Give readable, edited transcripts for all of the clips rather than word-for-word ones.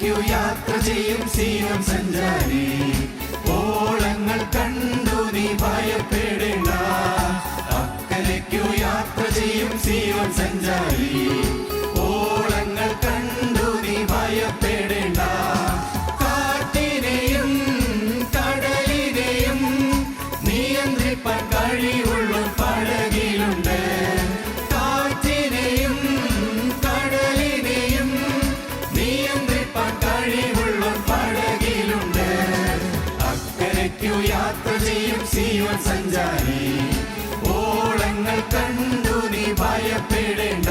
അക്കരയ്ക്കു യാത്ര ചെയ്യും സീയോൻ സഞ്ചാരി, ഓളങ്ങൾ കണ്ടു നീ ഭയപ്പെടേണ്ട. അക്കരയ്ക്കു യാത്ര ചെയ്യും സീയോൻ സഞ്ചാരി, ഓളങ്ങൾ കണ്ടു നീ ഭയപ്പെടേണ്ട. കാറ്റിനെയും കടലിനെയും നിയന്ത്രിപ്പാൻ കഴിവുള്ള പടകിലുണ്ട്. കാറ്റിനെയും കടലിനെയും നിയന്ത്രിപ്പാൻ കഴിവുള്ള പടകിലുണ്ട്. അക്കരയ്ക്കു യാത്ര ചെയ്യും സീയോൻ സഞ്ചാരി, ഓളങ്ങൾ കണ്ടു നീ ഭയപ്പെടേണ്ട.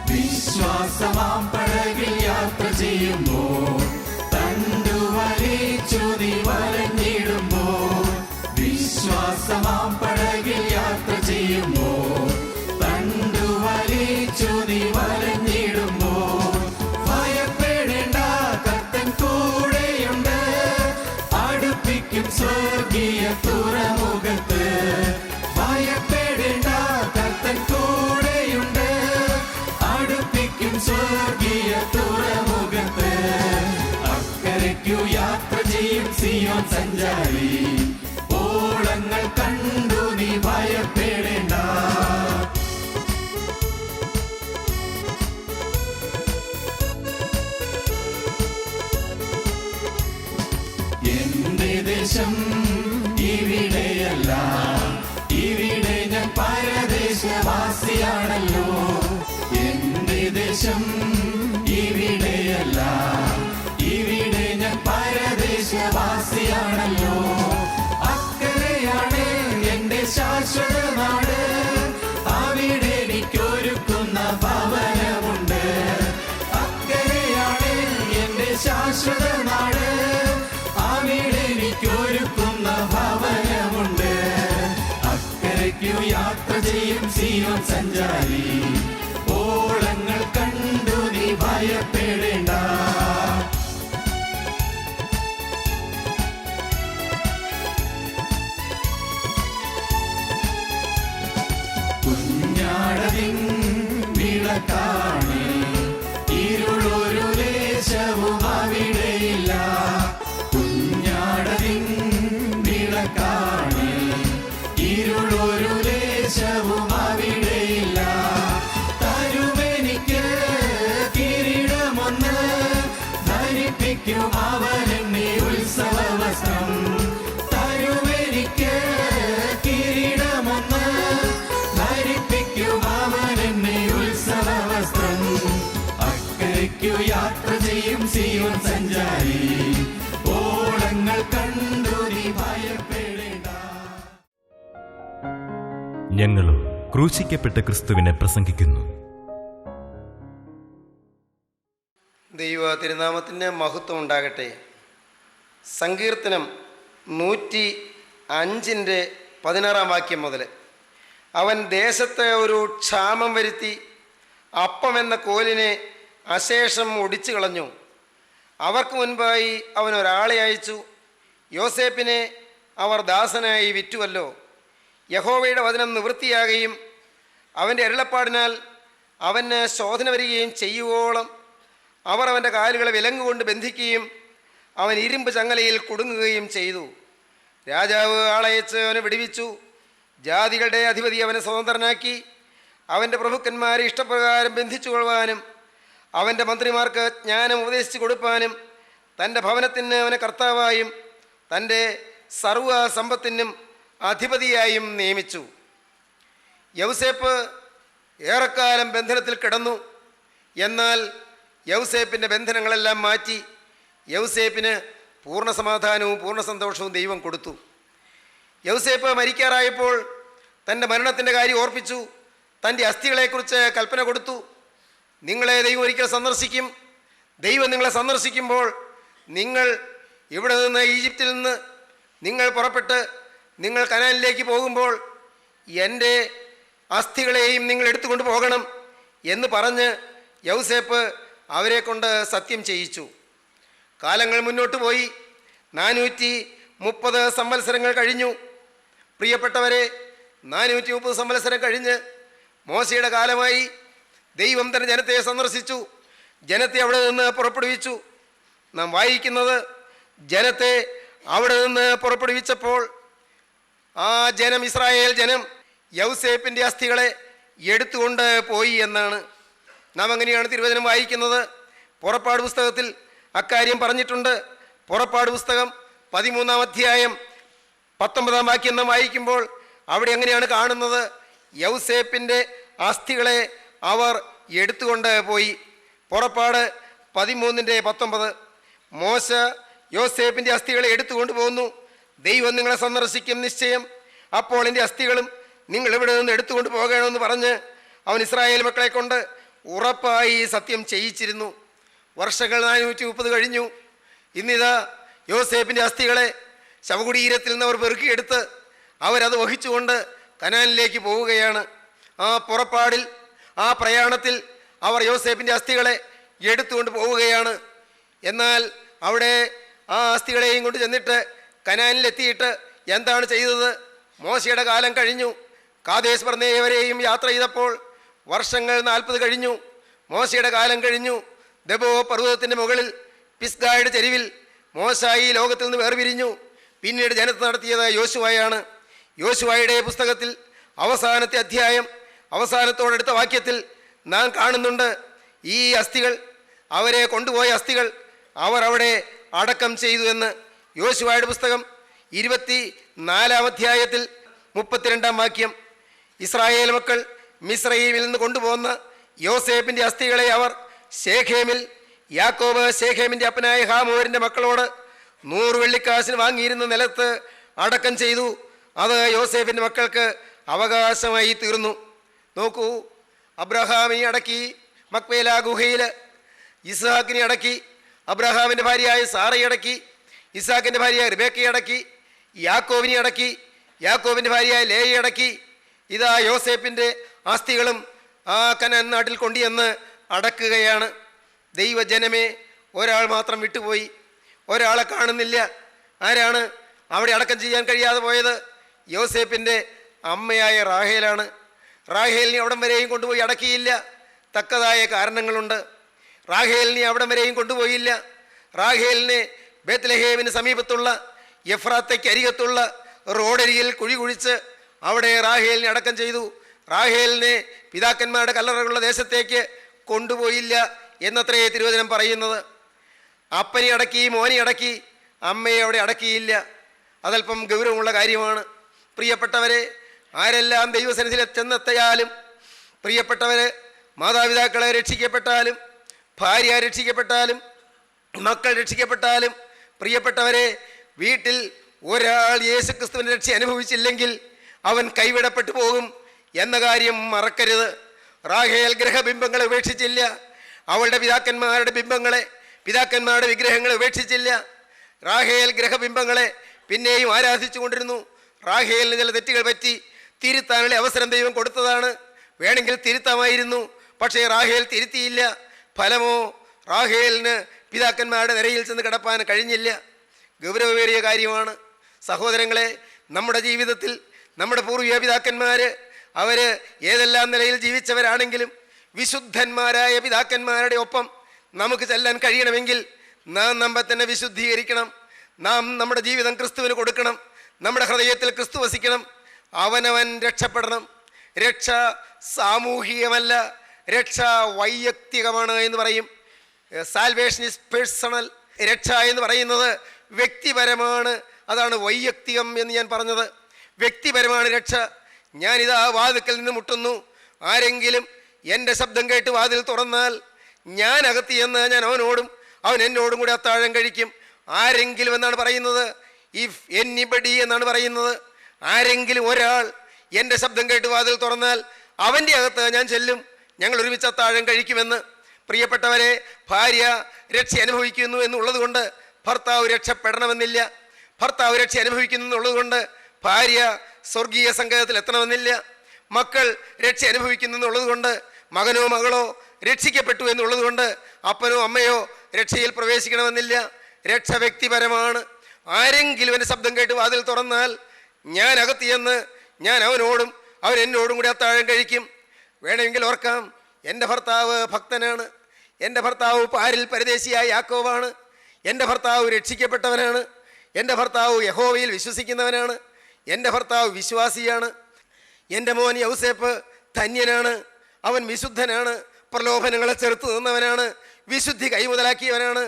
വിശ്വാസമാം പടകിൽ യാത്ര ചെയ്യുമ്പോൾ തണ്ടു വലിച്ചു നീ വലഞ്ഞിടുമ്പോൾ. വിശ്വാസമാം പടകിൽ യാത്ര ചെയ്യുമ്പോൾ തണ്ടു വലിച്ചു നീ വലഞ്ഞിടുമ്പോൾ. ഭയപ്പെടേണ്ട, കർത്തൻ കൂടെയുണ്ട്, അടുപ്പിക്കും സ്വർഗീയ തുറമുഖത്ത്. ഭയപ്പെടേണ്ട, കർത്തൻ കൂടെയുണ്ട്, അടുപ്പിക്കും സ്വർഗീയ തുറമുഖത്ത്. അക്കരയ്ക്കു യാത്ര ചെയ്യും സീയോൻ സഞ്ചാരി, ഓളങ്ങൾ കണ്ടു നീ ഭയപ്പെടേണ്ട. എന്റെ ദേശം ഇവിടെയല്ല, ഇവിടെ ഞാൻ പരദേശവാസിയാണല്ലോ. എന്റെ ദേശം ഇവിടെയല്ല, ഇവിടെ ഞാൻ പരദേശവാസിയാണല്ലോ. അക്കരയാണ് എന്റെ ശാശ്വത നാട്, അവിടെ എനിക്കൊരുക്കുന്ന ഭവനമുണ്ട്. അക്കരയാണ് എന്റെ ശാശ്വത നാട്, അവിടെ എനിക്കൊരുക്കുന്ന ഭവനമുണ്ട്. അക്കരയ്ക്കു യാത്ര ചെയ്യും സീയോൻ സഞ്ചാരി, ഓളങ്ങൾ കണ്ടു നീ ഭയപ്പെടേണ്ട. കുഞ്ഞാടതിൻ വിളക്കാണേ, ഇരുളൊരു ദേശവും അവിടെയില്ല. കുഞ്ഞാടതിൻ വിളക്കാണേ, ഇരുളൊരു ദേശവും അവിടെയില്ല. തരുമെനിക്ക് കിരീടമൊന്ന്, ധരിപ്പിക്കും അവനെന്നെ ഉത്സവ വസ്ത്രം. തരുമെനിക്ക് കിരീടമൊന്ന്, ധരിപ്പിക്കും അവനെന്നെ ഉത്സവ വസ്ത്രം. അക്കരയ്ക്കു യാത്ര ചെയ്യും സീയോൻ സഞ്ചാരി, ഓളങ്ങൾ കണ്ടു നീ ഭയപ്പെടേണ്ട. ഞങ്ങളും ക്രൂശിക്കപ്പെട്ട ക്രിസ്തുവിനെ പ്രസംഗിക്കുന്നു. ദൈവ തിരുനാമത്തിന് മഹത്വം ഉണ്ടാകട്ടെ. സങ്കീർത്തനം 105:16 വാക്യം മുതൽ, അവൻ ദേശത്ത് ഒരു ക്ഷാമം വരുത്തി, അപ്പം എന്ന കോലിനെ അശേഷം ഒടിച്ചു കളഞ്ഞു. അവർക്ക് മുൻപായി അവൻ ഒരാളെ അയച്ചു, യോസേപ്പിനെ അവർ ദാസനായി വിറ്റുവല്ലോ. യഹോവയുടെ വചനം നിവൃത്തിയാകുകയും അവൻ്റെ അരുളപ്പാടിനാൽ അവന് ശോധന വരികയും ചെയ്യുവോളം അവർ അവൻ്റെ കാലുകളെ വിലങ്ങുകൊണ്ട് ബന്ധിക്കുകയും അവൻ ഇരുമ്പ് ചങ്ങലയിൽ കുടുങ്ങുകയും ചെയ്തു. രാജാവ് ആളയച്ച് അവനെ വിടുവിച്ചു. ജാതികളുടെ അധിപതി അവനെ സ്വതന്ത്രനാക്കി. അവൻ്റെ പ്രഭുക്കന്മാരെ ഇഷ്ടപ്രകാരം ബന്ധിച്ചു കൊള്ളുവാനും അവൻ്റെ മന്ത്രിമാർക്ക് ജ്ഞാനം ഉപദേശിച്ചു കൊടുപ്പാനും തൻ്റെ ഭവനത്തിന് അവനെ കർത്താവായും തൻ്റെ സർവ്വ സമ്പത്തിനും അധിപതിയായും നിയമിച്ചു. യൗസേപ്പ് ഏറെക്കാലം ബന്ധനത്തിൽ കിടന്നു. എന്നാൽ യൗസേപ്പിൻ്റെ ബന്ധനങ്ങളെല്ലാം മാറ്റി യൗസേപ്പിന് പൂർണ്ണ സമാധാനവും പൂർണ്ണ സന്തോഷവും ദൈവം കൊടുത്തു. യൗസേപ്പ് മരിക്കാറായപ്പോൾ തൻ്റെ മരണത്തിൻ്റെ കാര്യം ഓർപ്പിച്ചു. തൻ്റെ അസ്ഥികളെക്കുറിച്ച് കൽപ്പന കൊടുത്തു. നിങ്ങളെ ദൈവം ഒരിക്കൽ സന്ദർശിക്കും. ദൈവം നിങ്ങളെ സന്ദർശിക്കുമ്പോൾ നിങ്ങൾ ഇവിടെ നിന്ന് ഈജിപ്തിൽ നിന്ന് നിങ്ങൾ പുറപ്പെട്ട് നിങ്ങൾ കനാനിലേക്ക് പോകുമ്പോൾ എൻ്റെ അസ്ഥികളെയും നിങ്ങൾ എടുത്തുകൊണ്ട് പോകണം എന്ന് പറഞ്ഞ് യൗസേപ്പ് അവരെ കൊണ്ട് സത്യം ചെയ്യിച്ചു. കാലങ്ങൾ മുന്നോട്ട് പോയി. 430 സംവത്സരങ്ങൾ കഴിഞ്ഞു. പ്രിയപ്പെട്ടവരെ, 430 സംവത്സരം കഴിഞ്ഞ് മോശയുടെ കാലമായി. ദൈവം തന്നെ ജനത്തെ സന്ദർശിച്ചു, ജനത്തെ അവിടെ നിന്ന് പുറപ്പെടുവിച്ചു. നാം വായിക്കുന്നത്, ജനത്തെ അവിടെ നിന്ന് പുറപ്പെടുവിച്ചപ്പോൾ ആ ജനം, ഇസ്രായേൽ ജനം, യൗസേപ്പിൻ്റെ അസ്ഥികളെ എടുത്തുകൊണ്ട് പോയി എന്നാണ്. നാം അങ്ങനെയാണ് തിരുവചനം വായിക്കുന്നത്. പുറപ്പാട് പുസ്തകത്തിൽ അക്കാര്യം പറഞ്ഞിട്ടുണ്ട്. പുറപ്പാട് പുസ്തകം 13-ാം അധ്യായം 19-ാം വാക്യം നാം വായിക്കുമ്പോൾ അവിടെ എങ്ങനെയാണ് കാണുന്നത്? യൗസേപ്പിൻ്റെ അസ്ഥികളെ അവർ എടുത്തുകൊണ്ട് പോയി. പുറപ്പാട് 13:19. മോശ യോസേപ്പിൻ്റെ അസ്ഥികളെ എടുത്തുകൊണ്ട് പോകുന്നു. ദൈവം നിങ്ങളെ സന്ദർശിക്കും നിശ്ചയം, അപ്പോൾ എൻ്റെ അസ്ഥികളും നിങ്ങൾ ഇവിടെ നിന്ന് എടുത്തുകൊണ്ട് പോകണമെന്ന് പറഞ്ഞ് അവൻ ഇസ്രായേൽ മക്കളെ കൊണ്ട് ഉറപ്പായി സത്യം ചെയ്യിച്ചിരുന്നു. വർഷങ്ങൾ 430 കഴിഞ്ഞു. ഇന്നിതാ യോസേപ്പിൻ്റെ അസ്ഥികളെ ശവകുടീരത്തിൽ നിന്ന് അവർ പെറുക്കിയെടുത്ത് അവരത് വഹിച്ചുകൊണ്ട് കനാനിലേക്ക് പോവുകയാണ്. ആ പുറപ്പാടിൽ, ആ പ്രയാണത്തിൽ അവർ യോസേപ്പിൻ്റെ അസ്ഥികളെ എടുത്തുകൊണ്ട് പോവുകയാണ്. എന്നാൽ അവിടെ ആ അസ്ഥികളെയും കൊണ്ട് ചെന്നിട്ട് കനാനിലെത്തിയിട്ട് എന്താണ് ചെയ്തത്? മോശയുടെ കാലം കഴിഞ്ഞു. കാദേശ് ബർന്നേവരെയും യാത്ര ചെയ്തപ്പോൾ വർഷങ്ങൾ 40 കഴിഞ്ഞു. മോശയുടെ കാലം കഴിഞ്ഞു. ദബോ പർവ്വതത്തിൻ്റെ മുകളിൽ പിസ്ഗായുടെ ചെരുവിൽ മോശ ഈ ലോകത്തിൽ നിന്ന് വേർപിരിഞ്ഞു. പിന്നീട് ജനത്തെ നടത്തിയത് യോശുവയാണ്. യോശുവയുടെ പുസ്തകത്തിൽ അവസാനത്തെ അധ്യായം അവസാനത്തോടടുത്ത വാക്യത്തിൽ നാം കാണുന്നുണ്ട്, ഈ അസ്ഥികൾ, അവരെ കൊണ്ടുപോയ അസ്ഥികൾ അവർ അവിടെ അടക്കം ചെയ്തു എന്ന്. യോശുവയുടെ പുസ്തകം 24-ാം അധ്യായത്തിൽ 32-ാം വാക്യം. ഇസ്രായേൽ മക്കൾ മിസ്രയീമിൽ നിന്ന് കൊണ്ടുപോകുന്ന യോസേപ്പിൻ്റെ അസ്ഥികളെ അവർ ശേഖേമിൽ, യാക്കോബ് ശേഖേമിൻ്റെ അപ്പനായ ഹാമോരിൻ്റെ മക്കളോട് 100 വെള്ളിക്കാശിന് വാങ്ങിയിരുന്ന നിലത്ത് അടക്കം ചെയ്തു. അത് യോസേഫിൻ്റെ മക്കൾക്ക് അവകാശമായി തീർന്നു. നോക്കൂ, അബ്രഹാമിനെ അടക്കി മക്പേല ഗുഹയിൽ, ഇസ്ഹാക്കിനെ അടക്കി, അബ്രഹാമിൻ്റെ ഭാര്യയായ സാറയെ അടക്കി, ഇസ്ഹാക്കിൻ്റെ ഭാര്യയായ റിബേക്കയെ അടക്കി, യാക്കോബിനെ അടക്കി, യാക്കോബിൻ്റെ ഭാര്യയായ ലേയെ അടക്കി. ഇതാ യോസേപ്പിൻ്റെ ആസ്തികളും ആ കനാൻ നാട്ടിൽ കൊണ്ടുവന്ന് അടക്കുകയാണ്. ദൈവജനമേ, ഒരാൾ മാത്രം വിട്ടുപോയി, ഒരാളെ കാണുന്നില്ല. ആരാണ് അവിടെ അടക്കം ചെയ്യാൻ കഴിയാതെ പോയത്? യോസേപ്പിൻ്റെ അമ്മയായ റാഹേലാണ്. റാഹേലിനെ അവിടം വരെയും കൊണ്ടുപോയി അടക്കിയില്ല. തക്കതായ കാരണങ്ങളുണ്ട്. റാഹേലിനെ അവിടം വരെയും കൊണ്ടുപോയില്ല. റാഹേലിനെ ബേത്ലഹേമിന് സമീപത്തുള്ള എഫ്രാത്തയ്ക്ക് അരികത്തുള്ള റോഡരികിൽ കുഴി കുഴിച്ച് അവിടെ റാഹേലിനെ അടക്കം ചെയ്തു. റാഹേലിനെ പിതാക്കന്മാരുടെ കല്ലറകളുള്ള ദേശത്തേക്ക് കൊണ്ടുപോയില്ല എന്നത്രേ തിരുവചനം പറയുന്നത്. അപ്പനെ അടക്കി, മോനെ അടക്കി, അമ്മയെ അവിടെ അടക്കിയില്ല. അതല്പം ഗൗരവമുള്ള കാര്യമാണ്. പ്രിയപ്പെട്ടവരെ, ആരെല്ലാം ദൈവസന്നിധിയിൽ ചെന്നെത്തിയാലും, പ്രിയപ്പെട്ടവരെ, മാതാപിതാക്കളെ രക്ഷിക്കപ്പെട്ടാലും, ഭാര്യ രക്ഷിക്കപ്പെട്ടാലും, മക്കൾ രക്ഷിക്കപ്പെട്ടാലും, പ്രിയപ്പെട്ടവരെ, വീട്ടിൽ ഒരാൾ യേശുക്രിസ്തുവിൻ്റെ രക്ഷ അനുഭവിച്ചില്ലെങ്കിൽ അവൻ കൈവിടപ്പെട്ടു പോകും എന്ന കാര്യം മറക്കരുത്. റാഹേൽ ഗ്രഹബിംബങ്ങളെ ഉപേക്ഷിച്ചില്ല. അവളുടെ പിതാക്കന്മാരുടെ ബിംബങ്ങളെ, പിതാക്കന്മാരുടെ വിഗ്രഹങ്ങളെ ഉപേക്ഷിച്ചില്ല. റാഹേൽ ഗ്രഹബിംബങ്ങളെ പിന്നെയും ആരാധിച്ചു കൊണ്ടിരുന്നു. റാഹേലിന് ചില തെറ്റുകൾ പറ്റി, തിരുത്താനുള്ള അവസരം ദൈവം കൊടുത്തതാണ്. വേണമെങ്കിൽ തിരുത്താമായിരുന്നു, പക്ഷേ റാഹേൽ തിരുത്തിയില്ല. ഫലമോ, റാഹേലിന് പിതാക്കന്മാരുടെ നിരയിൽ ചെന്ന് കിടപ്പാൻ കഴിഞ്ഞില്ല. ഗൗരവമേറിയ കാര്യമാണ് സഹോദരങ്ങളെ. നമ്മുടെ ജീവിതത്തിൽ നമ്മുടെ പൂർവ്വ പിതാക്കന്മാർ അവർ ഏതെല്ലാം നിലയിൽ ജീവിച്ചവരാണെങ്കിലും വിശുദ്ധന്മാരായ പിതാക്കന്മാരുടെ ഒപ്പം നമുക്ക് ചെല്ലാൻ കഴിയണമെങ്കിൽ നാം നമ്മെ തന്നെ വിശുദ്ധീകരിക്കണം. നാം നമ്മുടെ ജീവിതം ക്രിസ്തുവിന് കൊടുക്കണം. നമ്മുടെ ഹൃദയത്തിൽ ക്രിസ്തു വസിക്കണം. അവനവൻ രക്ഷപ്പെടണം. രക്ഷ സാമൂഹികമല്ല, രക്ഷ വൈയക്തികമാണ് എന്ന് പറയും. Salvation is personal. രക്ഷ എന്ന് പറയുന്നത് വ്യക്തിപരമാണ്. അതാണ് വൈയക്തികം എന്ന് ഞാൻ പറഞ്ഞത്. വ്യക്തിപരമാണ് രക്ഷ. ഞാനിതാ വാതിൽക്കൽ നിന്ന് മുട്ടുന്നു. ആരെങ്കിലും എൻ്റെ ശബ്ദം കേട്ട് വാതിൽ തുറന്നാൽ ഞാൻ അകത്ത് ചെന്ന് ഞാൻ അവനോടും അവൻ എന്നോടും കൂടി അത്താഴം കഴിക്കും. ആരെങ്കിലും എന്നാണ് പറയുന്നത്. ഇഫ് എനിബഡി എന്നാണ് പറയുന്നത്. ആരെങ്കിലും ഒരാൾ എൻ്റെ ശബ്ദം കേട്ട് വാതിൽ തുറന്നാൽ അവൻ്റെ അകത്ത് ഞാൻ ചെല്ലും, ഞങ്ങൾ ഒരുമിച്ച് അത്താഴം കഴിക്കുമെന്ന്. പ്രിയപ്പെട്ടവരെ, ഭാര്യ രക്ഷ അനുഭവിക്കുന്നു എന്നുള്ളത് കൊണ്ട് ഭർത്താവ് രക്ഷപ്പെടണമെന്നില്ല. ഭർത്താവ് രക്ഷ അനുഭവിക്കുന്നു എന്നുള്ളത് കൊണ്ട് ഭാര്യ സ്വർഗീയ സംഗീതത്തിൽ എത്തണമെന്നില്ല. മക്കൾ രക്ഷ അനുഭവിക്കുന്നു എന്നുള്ളത് കൊണ്ട് മകനോ മകളോ രക്ഷിക്കപ്പെട്ടു എന്നുള്ളത് കൊണ്ട് അപ്പനോ അമ്മയോ രക്ഷയിൽ പ്രവേശിക്കണമെന്നില്ല. രക്ഷ വ്യക്തിപരമാണ്. ആരെങ്കിലും എൻ്റെ ശബ്ദം കേട്ട് വാതിൽ തുറന്നാൽ ഞാൻ അകത്ത് ചെന്ന് ഞാൻ അവനോടും അവൻ എന്നോടും കൂടി അത്താഴം കഴിക്കും. വേണമെങ്കിൽ ഓർക്കാം, എൻ്റെ ഭർത്താവ് ഭക്തനാണ്, എൻ്റെ ഭർത്താവ് പാരിൽ പരദേശിയായ യാക്കോബാണ്, എൻ്റെ ഭർത്താവ് രക്ഷിക്കപ്പെട്ടവനാണ്, എൻ്റെ ഭർത്താവ് യഹോവയിൽ വിശ്വസിക്കുന്നവനാണ്, എൻ്റെ ഭർത്താവ് വിശ്വാസിയാണ്, എൻ്റെ മോൻ യൗസേപ്പ് ധന്യനാണ്, അവൻ വിശുദ്ധനാണ്, പ്രലോഭനങ്ങളെ ചെറുത്തു നിന്നവനാണ്, വിശുദ്ധി കൈമുതലാക്കിയവനാണ്,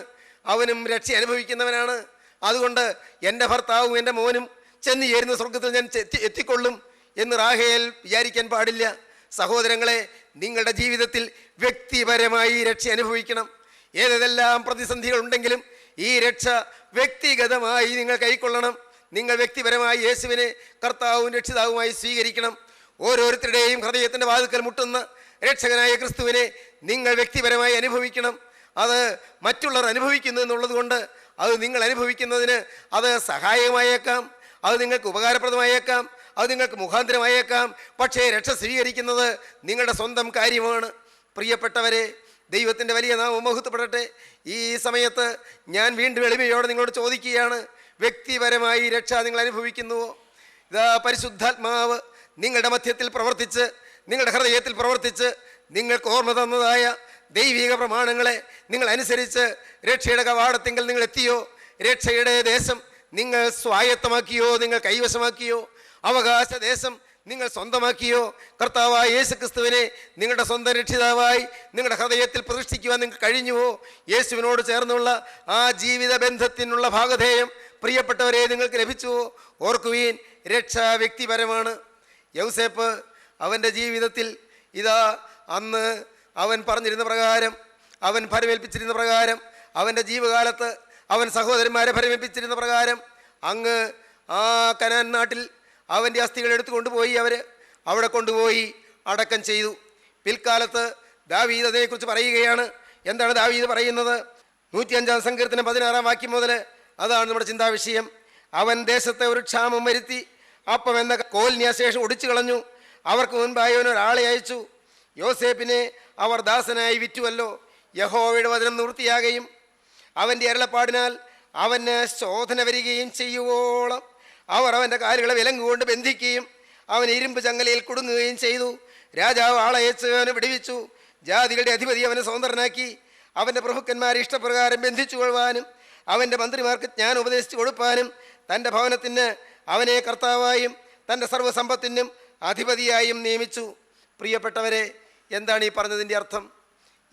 അവനും രക്ഷ അനുഭവിക്കുന്നവനാണ്. അതുകൊണ്ട് എൻ്റെ ഭർത്താവും എൻ്റെ മോനും ചെന്ന് ചേരുന്ന സ്വർഗത്തിൽ ഞാൻ എത്തിക്കൊള്ളും എന്ന് റാഹേൽ വിചാരിക്കാൻ പാടില്ല. സഹോദരങ്ങളെ, നിങ്ങളുടെ ജീവിതത്തിൽ വ്യക്തിപരമായി രക്ഷ അനുഭവിക്കണം. ഏതെല്ലാം പ്രതിസന്ധികൾ ഉണ്ടെങ്കിലും ഈ രക്ഷ വ്യക്തിഗതമായി നിങ്ങൾ കൈക്കൊള്ളണം. നിങ്ങൾ വ്യക്തിപരമായി യേശുവിനെ കർത്താവും രക്ഷിതാവുമായി സ്വീകരിക്കണം. ഓരോരുത്തരുടെയും ഹൃദയത്തിൻ്റെ വാതിൽക്കൽ മുട്ടുന്ന രക്ഷകനായ ക്രിസ്തുവിനെ നിങ്ങൾ വ്യക്തിപരമായി അനുഭവിക്കണം. അത് മറ്റുള്ളവർ അനുഭവിക്കുന്നു എന്നുള്ളത് കൊണ്ട് അത് നിങ്ങൾ അനുഭവിക്കുന്നതിന് അത് സഹായകമായേക്കാം, അത് നിങ്ങൾക്ക് ഉപകാരപ്രദമായേക്കാം, അത് നിങ്ങൾക്ക് മുഖാന്തരമായേക്കാം. പക്ഷേ രക്ഷ സ്വീകരിക്കുന്നത് നിങ്ങളുടെ സ്വന്തം കാര്യമാണ്. പ്രിയപ്പെട്ടവരെ, ദൈവത്തിൻ്റെ വലിയ നാമം മഹത്വപ്പെടട്ടെ. ഈ സമയത്ത് ഞാൻ വീണ്ടും എളിമയോടെ നിങ്ങളോട് ചോദിക്കുകയാണ്, വ്യക്തിപരമായി രക്ഷ നിങ്ങൾ അനുഭവിക്കുന്നുവോ? ഇതാ പരിശുദ്ധാത്മാവ് നിങ്ങളുടെ മധ്യത്തിൽ പ്രവർത്തിച്ച്, നിങ്ങളുടെ ഹൃദയത്തിൽ പ്രവർത്തിച്ച് നിങ്ങൾക്ക് ഓർമ്മ തന്നതായ ദൈവിക പ്രമാണങ്ങളെ നിങ്ങൾ അനുസരിച്ച് രക്ഷയുടെ കവാടത്തിങ്കിൽ നിങ്ങൾ എത്തിയോ? രക്ഷയുടെ ദേശം നിങ്ങൾ സ്വായത്തമാക്കിയോ? നിങ്ങൾ കൈവശമാക്കിയോ? അവകാശ ദേശം നിങ്ങൾ സ്വന്തമാക്കിയോ? കർത്താവായ യേശു ക്രിസ്തുവിനെ നിങ്ങളുടെ സ്വന്തം രക്ഷിതാവായി നിങ്ങളുടെ ഹൃദയത്തിൽ പ്രതിഷ്ഠിക്കുവാൻ നിങ്ങൾക്ക് കഴിഞ്ഞുവോ? യേശുവിനോട് ചേർന്നുള്ള ആ ജീവിത ബന്ധത്തിനുള്ള ഭാഗധേയം പ്രിയപ്പെട്ടവരെ നിങ്ങൾക്ക് ലഭിച്ചുവോ? ഓർക്കുവീൻ, രക്ഷ വ്യക്തിപരമാണ്. യൗസേപ്പ് അവൻ്റെ ജീവിതത്തിൽ ഇതാ അന്ന് അവൻ പറഞ്ഞിരുന്ന പ്രകാരം, അവൻ ഫലമേൽപ്പിച്ചിരുന്ന പ്രകാരം, അവൻ്റെ ജീവകാലത്ത് അവൻ സഹോദരന്മാരെ ഫലമേൽപ്പിച്ചിരുന്ന പ്രകാരം അങ്ങ് ആ കനാൻ നാട്ടിൽ അവൻ്റെ അസ്ഥികൾ എടുത്തു കൊണ്ടുപോയി അവിടെ കൊണ്ടുപോയി അടക്കം ചെയ്തു. പിൽക്കാലത്ത് ദാവീദ് അതിനെക്കുറിച്ച് പറയുകയാണ്. എന്താണ് ദാവീദ് പറയുന്നത്? 105 സങ്കീർത്തനം 16 വാക്യം മുതൽ അതാണ് നമ്മുടെ ചിന്താവിഷയം. അവൻ ദേശത്തെ ഒരു ക്ഷാമം വരുത്തി, അപ്പം എന്ന കോലിനെ ശേഷം ഒടിച്ചു കളഞ്ഞു. അവർക്ക് മുൻപായി അവൻ ഒരാളെ അയച്ചു. യോസേപ്പിനെ അവർ ദാസനായി വിറ്റുവല്ലോ. യഹോവയുടെ വചനം നിവൃത്തിയാകുകയും അവൻ്റെ അരുളപ്പാടിനാൽ അവന് ശോധന വരികയും ചെയ്യുവോളം അവർ അവൻ്റെ കാലുകളെ വിലങ്ങുകൊണ്ട് ബന്ധിക്കുകയും അവൻ ഇരുമ്പ് ചങ്ങലയിൽ കുടുങ്ങുകയും ചെയ്തു. രാജാവ് ആളയച്ച് അവനെ വിടുവിച്ചു. ജാതികളുടെ അധിപതി അവനെ സ്വതന്ത്രനാക്കി. അവൻ്റെ പ്രഭുക്കന്മാരെ ഇഷ്ടപ്രകാരം ബന്ധിച്ചു കൊള്ളുവാനും അവൻ്റെ മന്ത്രിമാർക്ക് ജ്ഞാനം ഉപദേശിച്ചു കൊടുപ്പാനും തൻ്റെ ഭവനത്തിന് അവനെ കർത്താവായും തൻ്റെ സർവ്വസമ്പത്തിനും അധിപതിയായും നിയമിച്ചു. പ്രിയപ്പെട്ടവരെ, എന്താണ് ഈ പറഞ്ഞതിൻ്റെ അർത്ഥം?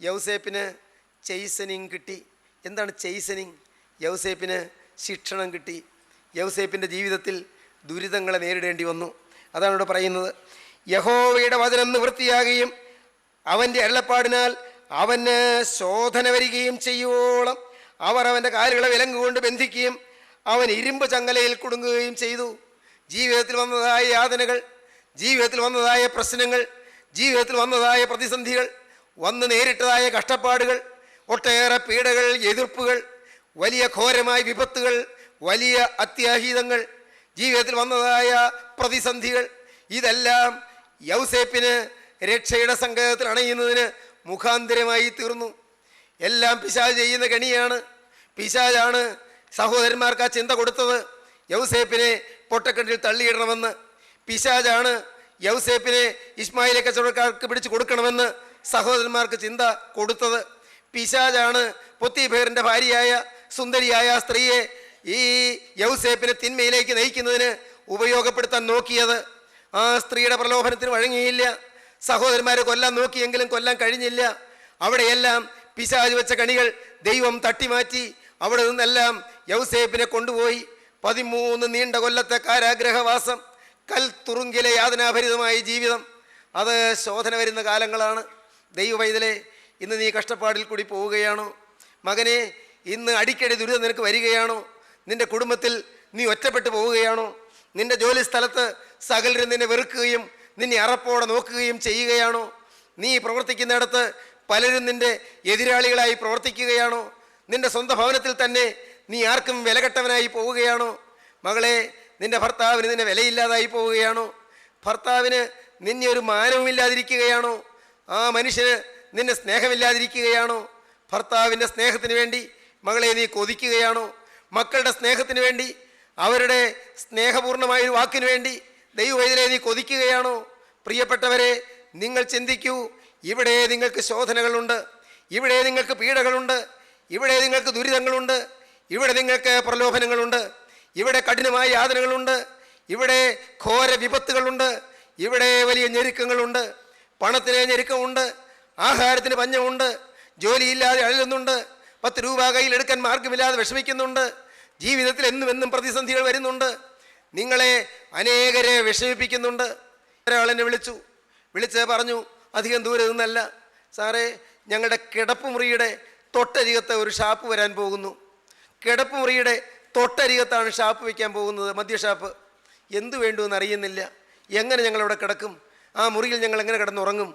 യൗസേപ്പിന് ചെയ്സനിങ് കിട്ടി. എന്താണ് ചെയ്സനിങ്? യൗസേപ്പിന് ശിക്ഷണം കിട്ടി. യൗസേപ്പിൻ്റെ ജീവിതത്തിൽ ദുരിതങ്ങളെ നേരിടേണ്ടി വന്നു. അതാണ് ഇവിടെ പറയുന്നത്. യഹോവയുടെ വചനം നിവൃത്തിയാകുകയും അവൻ്റെ അരുളപ്പാടിനാൽ അവന് ശോധന വരികയും ചെയ്യുവോളം അവർ അവൻ്റെ കാലുകളെ വിലങ്ങുകൊണ്ട് ബന്ധിക്കുകയും അവൻ ഇരുമ്പ് ചങ്ങലയിൽ കുടുങ്ങുകയും ചെയ്തു. ജീവിതത്തിൽ വന്നതായ യാതനകൾ, ജീവിതത്തിൽ വന്നതായ പ്രശ്നങ്ങൾ, ജീവിതത്തിൽ വന്നതായ പ്രതിസന്ധികൾ, വന്ന് നേരിട്ടതായ കഷ്ടപ്പാടുകൾ, ഒട്ടേറെ പീഡകൾ, എതിർപ്പുകൾ, വലിയ ഘോരമായ വിപത്തുകൾ, വലിയ അത്യാഹിതങ്ങൾ, ജീവിതത്തിൽ വന്നതായ പ്രതിസന്ധികൾ, ഇതെല്ലാം യൗസേപ്പിന് രക്ഷയുടെ സങ്കേതത്തിൽ അണയുന്നതിന് മുഖാന്തരമായി തീർന്നു. എല്ലാം പിശാച് ചെയ്യുന്ന കെണിയാണ്. പിശാചാണ് സഹോദരന്മാർക്ക് ആ ചിന്ത കൊടുത്തത്, യൗസേപ്പിനെ പൊട്ടക്കിണറ്റിൽ തള്ളിയിടണമെന്ന്. പിശാചാണ് യൗസേപ്പിനെ ഇസ്മായിലെ കച്ചവടക്കാർക്ക് പിടിച്ചു കൊടുക്കണമെന്ന് സഹോദരന്മാർക്ക് ചിന്ത കൊടുത്തത്. പിശാചാണ് പൊത്തീഫേറിൻ്റെ ഭാര്യയായ സുന്ദരിയായ സ്ത്രീയെ ഈ യൗസേപ്പിനെ തിന്മയിലേക്ക് നയിക്കുന്നതിന് ഉപയോഗപ്പെടുത്താൻ നോക്കിയത്. ആ സ്ത്രീയുടെ പ്രലോഭനത്തിന് വഴങ്ങിയില്ല. സഹോദരന്മാരെ കൊല്ലാൻ നോക്കിയെങ്കിലും കൊല്ലാൻ കഴിഞ്ഞില്ല. അവിടെയെല്ലാം പിശാച് വെച്ച കണികൾ ദൈവം തട്ടിമാറ്റി. അവിടെ നിന്നെല്ലാം യൗസേപ്പിനെ കൊണ്ടുപോയി 13 നീണ്ട കൊല്ലത്തെ കാരാഗ്രഹവാസം, കൽത്തുറുങ്കിലെ യാതനാഭരിതമായ ജീവിതം. അത് ശോധന വരുന്ന കാലങ്ങളാണ്. ദൈവവൈതലേ, ഇന്ന് നീ കഷ്ടപ്പാടിൽ കൂടി പോവുകയാണോ? മകനെ, ഇന്ന് അടിക്കടി ദുരിതം നിനക്ക് വരികയാണോ? നിന്റെ കുടുംബത്തിൽ നീ ഒറ്റപ്പെട്ടു പോവുകയാണോ? നിന്റെ ജോലി സ്ഥലത്ത് സകലരും നിന്നെ വെറുക്കുകയും നിന്നെ അറപ്പോടെ നോക്കുകയും ചെയ്യുകയാണോ? നീ പ്രവർത്തിക്കുന്നിടത്ത് പലരും നിന്റെ എതിരാളികളായി പ്രവർത്തിക്കുകയാണോ? നിന്റെ സ്വന്തം ഭവനത്തിൽ തന്നെ നീ ആർക്കും വിലകെട്ടവനായി പോവുകയാണോ? മകളെ, നിന്റെ ഭർത്താവിന് നിന്നെ വിലയില്ലാതായി പോവുകയാണോ? ഭർത്താവിന് നിന്നെ ഒരു മാനവുമില്ലാതിരിക്കുകയാണോ? ആ മനുഷ്യന് നിന്നെ സ്നേഹമില്ലാതിരിക്കുകയാണോ? ഭർത്താവിൻ്റെ സ്നേഹത്തിന് വേണ്ടി മകളെ നീ കൊതിക്കുകയാണോ? മക്കളുടെ സ്നേഹത്തിന് വേണ്ടി അവരുടെ സ്നേഹപൂർണമായൊരു വാക്കിനു വേണ്ടി ദൈവവൈതലേ നീ കൊതിക്കുകയാണോ? പ്രിയപ്പെട്ടവരെ, നിങ്ങൾ ചിന്തിക്കൂ. ഇവിടെ നിങ്ങൾക്ക് ശോധനകളുണ്ട്, ഇവിടെ നിങ്ങൾക്ക് പീഡകളുണ്ട്, ഇവിടെ നിങ്ങൾക്ക് ദുരിതങ്ങളുണ്ട്, ഇവിടെ നിങ്ങൾക്ക് പ്രലോഭനങ്ങളുണ്ട്, ഇവിടെ കഠിനമായ യാതനകളുണ്ട്, ഇവിടെ ഘോര വിപത്തുകളുണ്ട്, ഇവിടെ വലിയ ഞെരുക്കങ്ങളുണ്ട്. പണത്തിന് ഞെരുക്കമുണ്ട്, ആഹാരത്തിന് പഞ്ഞമുണ്ട്, ജോലിയില്ലാതെ അഴലുന്നുണ്ട്, 10 രൂപ കയ്യിലെടുക്കാൻ മാർഗമില്ലാതെ വിഷമിക്കുന്നുണ്ട്. ജീവിതത്തിൽ എന്നും പ്രതിസന്ധികൾ വരുന്നുണ്ട്. നിങ്ങളെ അനേകരെ വിഷമിപ്പിക്കുന്നുണ്ട്. ഒരാളെന്നെ വിളിച്ച് പറഞ്ഞു, അധികം ദൂരെ നിന്നല്ല സാറേ, ഞങ്ങളുടെ കിടപ്പുമുറിയുടെ തൊട്ടരികത്ത് ഒരു ഷാപ്പ് വരാൻ പോകുന്നു. കിടപ്പുമുറിയുടെ തൊട്ടരികത്താണ് ഷാപ്പ് വയ്ക്കാൻ പോകുന്നത്, മദ്യഷാപ്പ്. എന്തു വേണ്ടുമെന്ന് അറിയുന്നില്ല. എങ്ങനെ ഞങ്ങളവിടെ കിടക്കും? ആ മുറിയിൽ ഞങ്ങൾ എങ്ങനെ കിടന്നുറങ്ങും?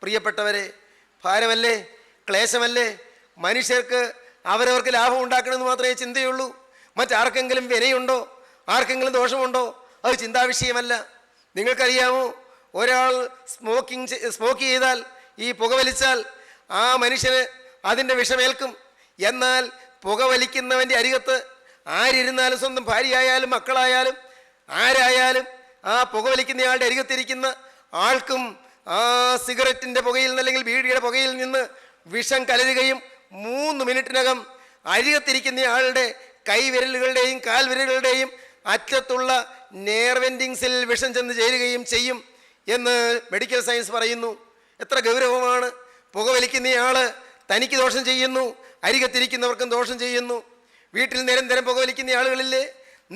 പ്രിയപ്പെട്ടവരെ, ഭാരമല്ലേ, ക്ലേശമല്ലേ? മനുഷ്യർക്ക് അവരവർക്ക് ലാഭം ഉണ്ടാക്കണമെന്ന് മാത്രമേ ചിന്തയുള്ളൂ. മറ്റാർക്കെങ്കിലും വിനയുണ്ടോ, ആർക്കെങ്കിലും ദോഷമുണ്ടോ? അത് ചിന്താവിഷയമല്ല. നിങ്ങൾക്കറിയാമോ, ഒരാൾ സ്മോക്ക് ചെയ്താൽ, ഈ പുകവലിച്ചാൽ ആ മനുഷ്യന് അതിൻ്റെ വിഷമേൽക്കും. എന്നാൽ പുകവലിക്കുന്നവൻ്റെ അരികത്ത് ആരിരുന്നാലും, സ്വന്തം ഭാര്യയായാലും മക്കളായാലും ആരായാലും, ആ പുകവലിക്കുന്നയാളുടെ അരികത്തിരിക്കുന്ന ആൾക്കും ആ സിഗരറ്റിൻ്റെ പുകയിൽ നിന്ന് അല്ലെങ്കിൽ ബീഡിയുടെ പുകയിൽ നിന്ന് വിഷം കലരുകയും 3 മിനിറ്റിനകം അരികത്തിരിക്കുന്നയാളുടെ കൈവിരലുകളുടെയും കാൽവിരലുകളുടെയും അറ്റത്തുള്ള നെയർവെൻഡിങ്സിൽ വിഷം ചെന്ന് ചേരുകയും ചെയ്യും എന്ന് മെഡിക്കൽ സയൻസ് പറയുന്നു. എത്ര ഗൗരവമാണ്! പുകവലിക്കുന്നയാൾ തനിക്ക് ദോഷം ചെയ്യുന്നു, അരികത്തിരിക്കുന്നവർക്കും ദോഷം ചെയ്യുന്നു. വീട്ടിൽ നിരന്തരം പുകവലിക്കുന്ന ആളുകളില്ലേ?